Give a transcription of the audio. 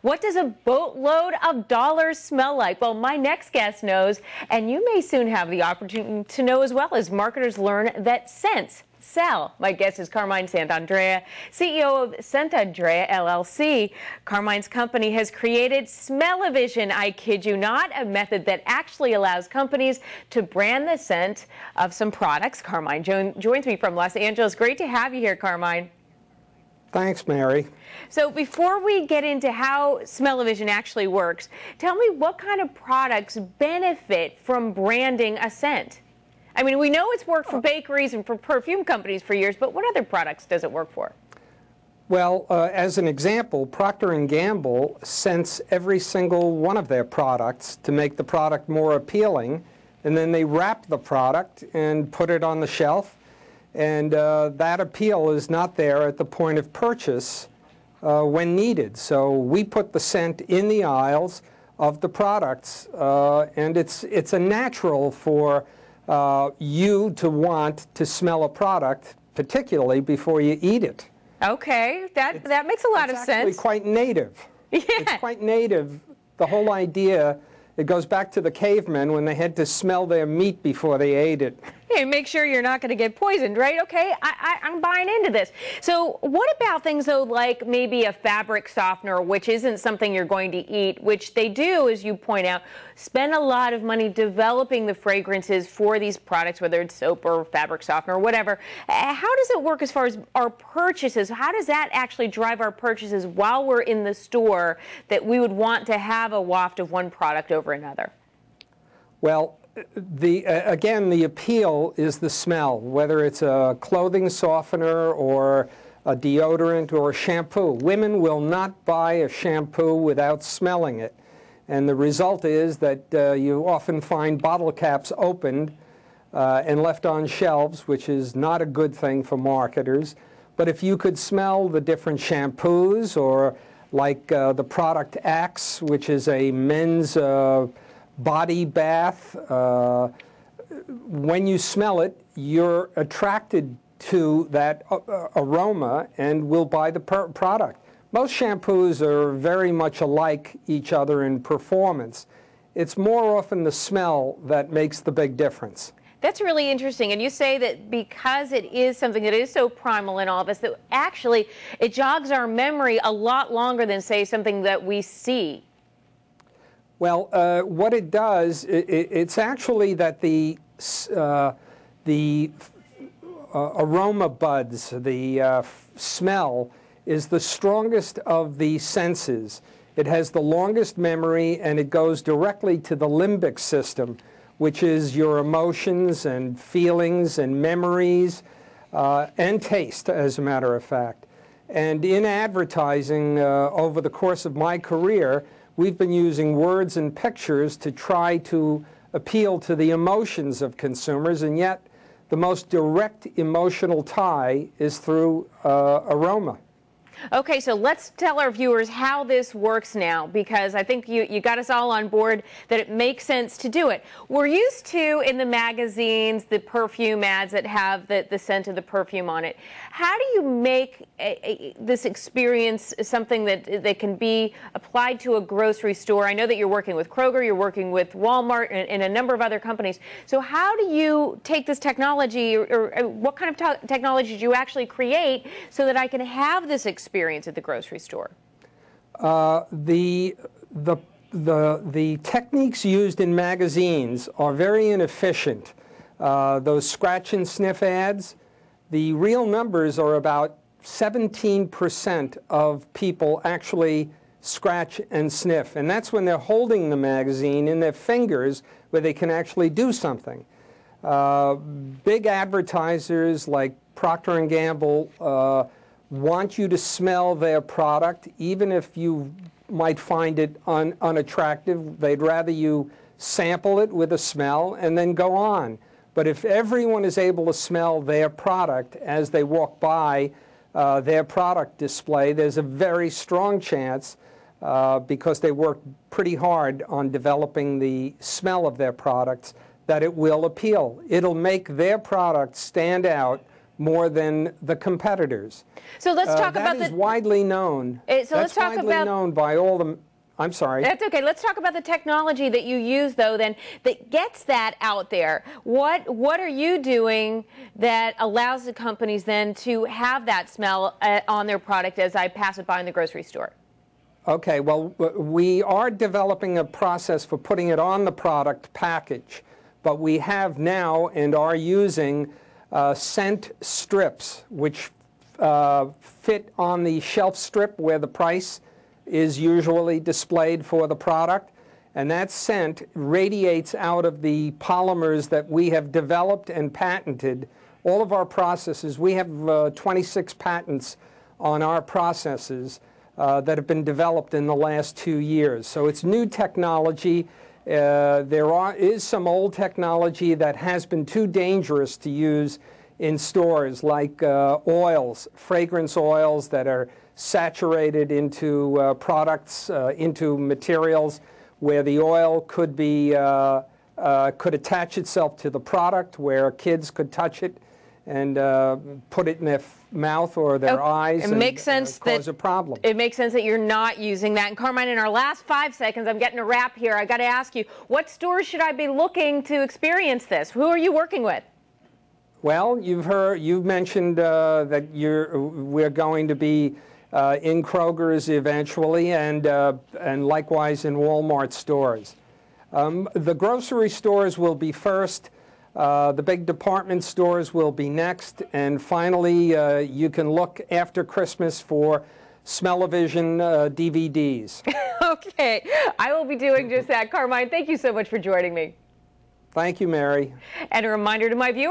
What does a boatload of dollars smell like? Well, my next guest knows, and you may soon have the opportunity to know as well as marketers learn that scents sell. My guest is Carmine Santandrea, CEO of ScentAndrea LLC. Carmine's company has created Smell-O-Vision, I kid you not, a method that actually allows companies to brand the scent of some products. Carmine joins me from Los Angeles. Great to have you here, Carmine. Thanks, Mary. So before we get into how Smell-O-Vision actually works, tell me what kind of products benefit from branding a scent? I mean, we know it's worked for bakeries and for perfume companies for years, but what other products does it work for? Well, as an example, Procter & Gamble scents every single one of their products to make the product more appealing, and then they wrap the product and put it on the shelf, and that appeal is not there at the point of purchase when needed. So we put the scent in the aisles of the products, and it's a natural for you to want to smell a product, particularly before you eat it. Okay, that makes a lot of sense. It's actually quite native. Yeah. It's quite native. The whole idea, it goes back to the cavemen when they had to smell their meat before they ate it. Hey, make sure you're not going to get poisoned, right? Okay, I'm buying into this. So what about things, though, like maybe a fabric softener, which isn't something you're going to eat, which they do, as you point out, spend a lot of money developing the fragrances for these products, whether it's soap or fabric softener or whatever. How does it work as far as our purchases? How does that actually drive our purchases while we're in the store that we would want to have a waft of one product over another? Well, again, the appeal is the smell, whether it's a clothing softener or a deodorant or a shampoo. Women will not buy a shampoo without smelling it. And the result is that you often find bottle caps opened and left on shelves, which is not a good thing for marketers. But if you could smell the different shampoos, or like the product Axe, which is a men's body bath, when you smell it, you're attracted to that aroma and will buy the product. Most shampoos are very much alike each other in performance. It's more often the smell that makes the big difference. That's really interesting. And you say that because it is something that is so primal in all of us, that actually it jogs our memory a lot longer than, say, something that we see. Well, what it does, it's actually that the aroma buds, the smell, is the strongest of the senses. It has the longest memory, and it goes directly to the limbic system, which is your emotions and feelings and memories and taste, as a matter of fact. And in advertising, over the course of my career, we've been using words and pictures to try to appeal to the emotions of consumers, and yet the most direct emotional tie is through aroma. Okay, so let's tell our viewers how this works now, because I think you got us all on board that it makes sense to do it. We're used to, in the magazines, the perfume ads that have the scent of the perfume on it. How do you make this experience something that can be applied to a grocery store? I know that you're working with Kroger, you're working with Walmart, and a number of other companies. So how do you take this technology, or what kind of technology do you actually create so that I can have this experience at the grocery store? The techniques used in magazines are very inefficient. Those scratch and sniff ads, the real numbers are about 17% of people actually scratch and sniff. And that's when they're holding the magazine in their fingers where they can actually do something. Big advertisers like Procter & Gamble want you to smell their product, even if you might find it unattractive. They'd rather you sample it with a smell and then go on. But if everyone is able to smell their product as they walk by their product display, there's a very strong chance, because they work pretty hard on developing the smell of their products, that it will appeal. It'll make their product stand out more than the competitors. So let's talk about that is widely known. Let's talk widely about known by all the. I'm sorry. That's okay. Let's talk about the technology that you use, though, then, that gets that out there. What are you doing that allows the companies then to have that smell on their product as I pass it by in the grocery store? Okay, well, we are developing a process for putting it on the product package, but we have now and are using scent strips, which fit on the shelf strip where the price is usually displayed for the product, and that scent radiates out of the polymers that we have developed and patented. All of our processes, we have 26 patents on our processes that have been developed in the last 2 years. So it's new technology. There is some old technology that has been too dangerous to use in stores, like oils, fragrance oils that are saturated into products, into materials where the oil could be could attach itself to the product, where kids could touch it and put it in their mouth or their eyes. It makes sense cause a problem. It makes sense that you're not using that. And Carmine, in our last 5 seconds, I'm getting a wrap here. I got to ask you, what stores should I be looking to experience this? Who are you working with? Well, you've mentioned that we're going to be in Kroger's eventually, and likewise in Walmart stores. The grocery stores will be first. The big department stores will be next, and finally, you can look after Christmas for Smell-O-Vision DVDs. Okay, I will be doing just that. Carmine, thank you so much for joining me. Thank you, Mary. And a reminder to my viewers.